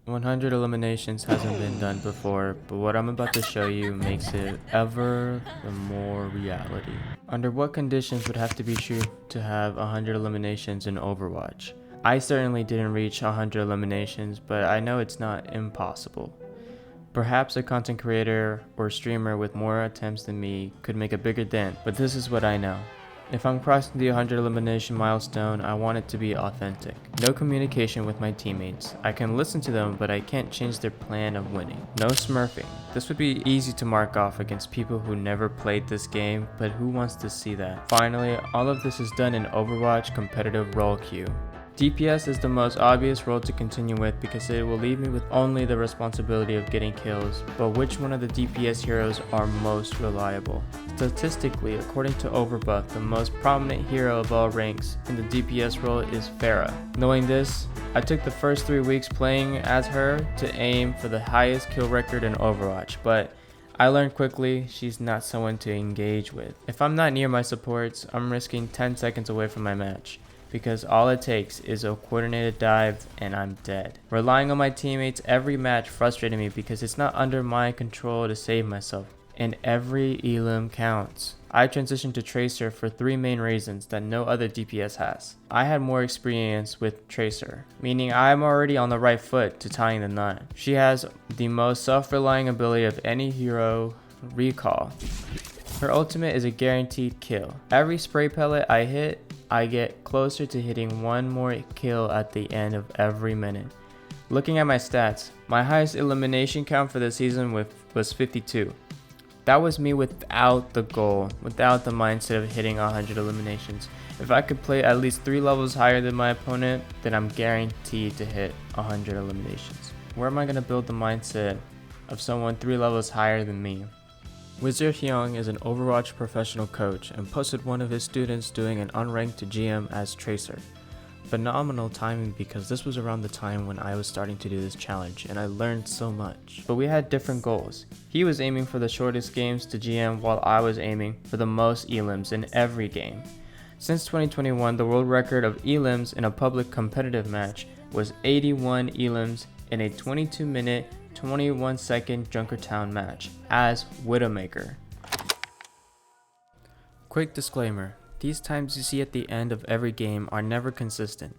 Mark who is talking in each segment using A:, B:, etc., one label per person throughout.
A: 100 eliminations hasn't been done before, but what I'm about to show you makes it ever the more reality. Under what conditions would have to be true to have 100 eliminations in Overwatch? I certainly didn't reach 100 eliminations, but I know it's not impossible. Perhaps a content creator or streamer with more attempts than me could make a bigger dent, but this is what I know. If I'm crossing the 100 elimination milestone, I want it to be authentic. No communication with my teammates. I can listen to them, but I can't change their plan of winning. No smurfing. This would be easy to mark off against people who never played this game, but who wants to see that? Finally, all of this is done in Overwatch competitive role queue. DPS is the most obvious role to continue with because it will leave me with only the responsibility of getting kills, but which one of the DPS heroes are most reliable? Statistically, according to Overbuff, the most prominent hero of all ranks in the DPS role is Pharah. Knowing this, I took the first 3 weeks playing as her to aim for the highest kill record in Overwatch, but I learned quickly she's not someone to engage with. If I'm not near my supports, I'm risking 10 seconds away from my match, because all it takes is a coordinated dive and I'm dead. Relying on my teammates every match frustrated me because it's not under my control to save myself, and every elim counts. I transitioned to Tracer for 3 main reasons that no other DPS has. I had more experience with Tracer, meaning I'm already on the right foot to tying the knot. She has the most self-relying ability of any hero, Recall. Her ultimate is a guaranteed kill. Every spray pellet I hit, I get closer to hitting one more kill at the end of every minute. Looking at my stats, my highest elimination count for the season was 52. That was me without the goal, without the mindset of hitting 100 eliminations. If I could play at least 3 levels higher than my opponent, then I'm guaranteed to hit 100 eliminations. Where am I going to build the mindset of someone 3 levels higher than me? Wizard Hyung is an Overwatch professional coach and posted one of his students doing an unranked to GM as Tracer. Phenomenal timing because this was around the time when I was starting to do this challenge and I learned so much. But we had different goals. He was aiming for the shortest games to GM while I was aiming for the most elims in every game. Since 2021, the world record of elims in a public competitive match was 81 elims in a 22-minute 21-second Junkertown match as Widowmaker. Quick disclaimer, these times you see at the end of every game are never consistent.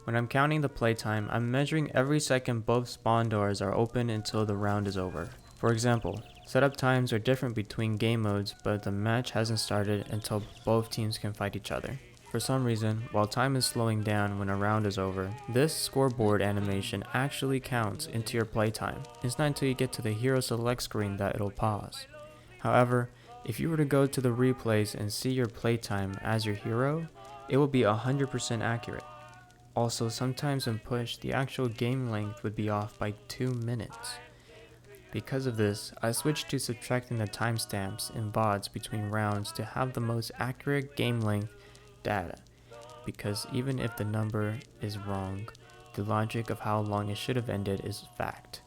A: When I'm counting the playtime, I'm measuring every second both spawn doors are open until the round is over. For example, setup times are different between game modes, but the match hasn't started until both teams can fight each other. For some reason, while time is slowing down when a round is over, this scoreboard animation actually counts into your playtime. It's not until you get to the hero select screen that it'll pause. However, if you were to go to the replays and see your playtime as your hero, it will be 100% accurate. Also, sometimes in push, the actual game length would be off by 2 minutes. Because of this, I switched to subtracting the timestamps in VODs between rounds to have the most accurate game length data, because even if the number is wrong, the logic of how long it should have ended is fact.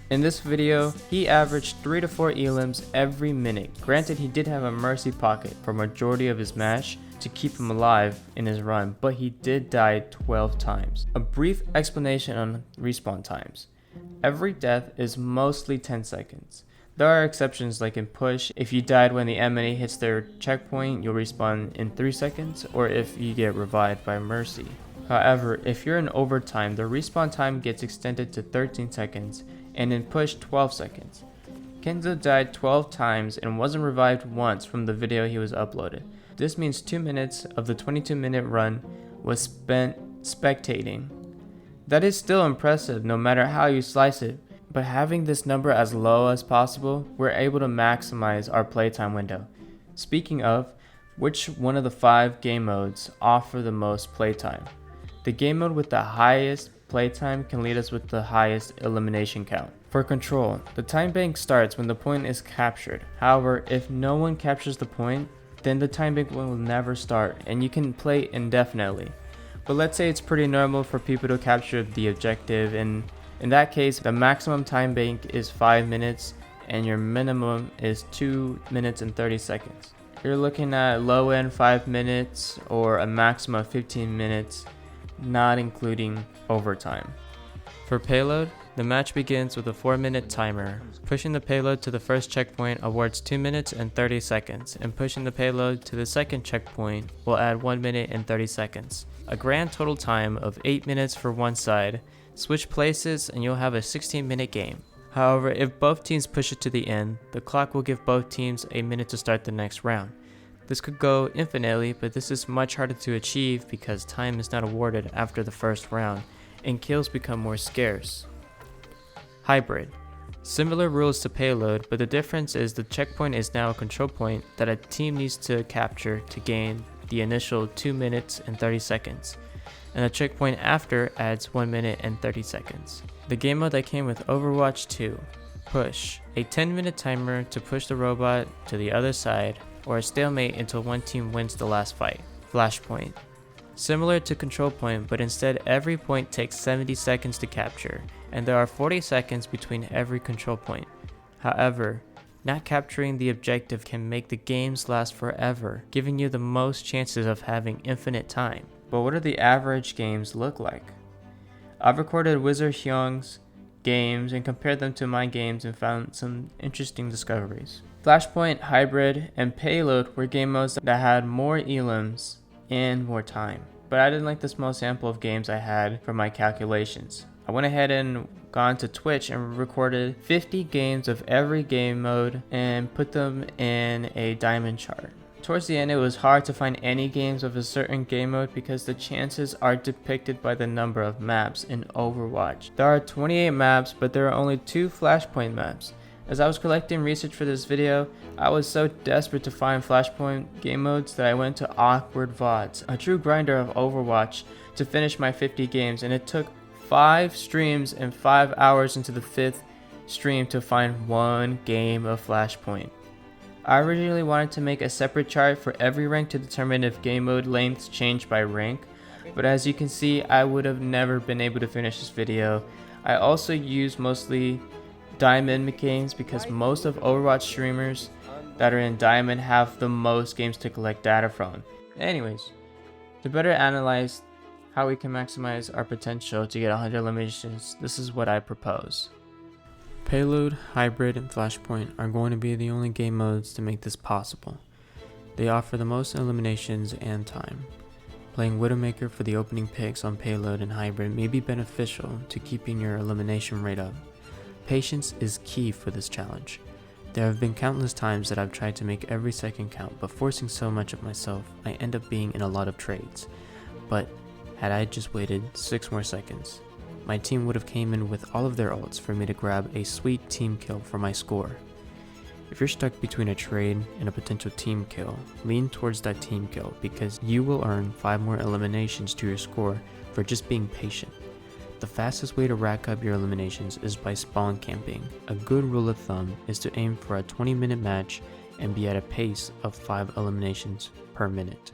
A: In this video, he averaged 3 to 4 elims every minute. Granted, he did have a mercy pocket for majority of his match to keep him alive in his run, but he did die 12 times. A brief explanation on respawn times. Every death is mostly 10 seconds. There are exceptions like in push, if you died when the enemy hits their checkpoint, you'll respawn in 3 seconds, or if you get revived by mercy. However, if you're in overtime, the respawn time gets extended to 13 seconds, and in push 12 seconds. Kenzo died 12 times and wasn't revived once from the video he was uploaded. This means 2 minutes of the 22-minute run was spent spectating. That is still impressive no matter how you slice it. But having this number as low as possible, we're able to maximize our playtime window. Speaking of, which one of the 5 game modes offer the most playtime? The game mode with the highest playtime can lead us with the highest elimination count. For control, the time bank starts when the point is captured. However, if no one captures the point, then the time bank will never start and you can play indefinitely. But let's say it's pretty normal for people to capture the objective, and in that case, the maximum time bank is 5 minutes and your minimum is 2 minutes and 30 seconds. You're looking at low end 5 minutes or a maximum of 15 minutes, not including overtime. For payload, the match begins with a 4-minute timer. Pushing the payload to the first checkpoint awards 2 minutes and 30 seconds, and pushing the payload to the second checkpoint will add 1 minute and 30 seconds. A grand total time of 8 minutes for one side. Switch places and you'll have a 16-minute game. However, if both teams push it to the end, the clock will give both teams a minute to start the next round. This could go infinitely, but this is much harder to achieve because time is not awarded after the first round, and kills become more scarce. Hybrid. Similar rules to payload, but the difference is the checkpoint is now a control point that a team needs to capture to gain the initial 2 minutes and 30 seconds, and the checkpoint after adds 1 minute and 30 seconds. The game mode that came with Overwatch 2. Push. A 10-minute timer to push the robot to the other side, or a stalemate until one team wins the last fight. Flashpoint. Similar to Control Point, but instead every point takes 70 seconds to capture, and there are 40 seconds between every control point. However, not capturing the objective can make the games last forever, giving you the most chances of having infinite time. But what do the average games look like? I've recorded Wizard Hyung's games and compared them to my games and found some interesting discoveries. Flashpoint, Hybrid, and Payload were game modes that had more elims and more time, but I didn't like the small sample of games I had for my calculations. I went ahead and gone to Twitch and recorded 50 games of every game mode and put them in a diamond chart. Towards the end, it was hard to find any games of a certain game mode because the chances are depicted by the number of maps in Overwatch. There are 28 maps, but there are only 2 Flashpoint maps. As I was collecting research for this video, I was so desperate to find Flashpoint game modes that I went to Awkward VODs, a true grinder of Overwatch, to finish my 50 games, and it took 5 streams and 5 hours into the 5th stream to find one game of Flashpoint. I originally wanted to make a separate chart for every rank to determine if game mode lengths changed by rank, but as you can see, I would have never been able to finish this video. I also used mostly Diamond games because most of Overwatch streamers that are in Diamond have the most games to collect data from. Anyways, to better analyze how we can maximize our potential to get 100 eliminations, this is what I propose. Payload, Hybrid, and Flashpoint are going to be the only game modes to make this possible. They offer the most eliminations and time. Playing Widowmaker for the opening picks on Payload and Hybrid may be beneficial to keeping your elimination rate up. Patience is key for this challenge. There have been countless times that I've tried to make every second count, but forcing so much of myself, I end up being in a lot of trades. But had I just waited 6 more seconds, my team would have came in with all of their ults for me to grab a sweet team kill for my score. If you're stuck between a trade and a potential team kill, lean towards that team kill because you will earn 5 more eliminations to your score for just being patient. The fastest way to rack up your eliminations is by spawn camping. A good rule of thumb is to aim for a 20-minute match and be at a pace of 5 eliminations per minute.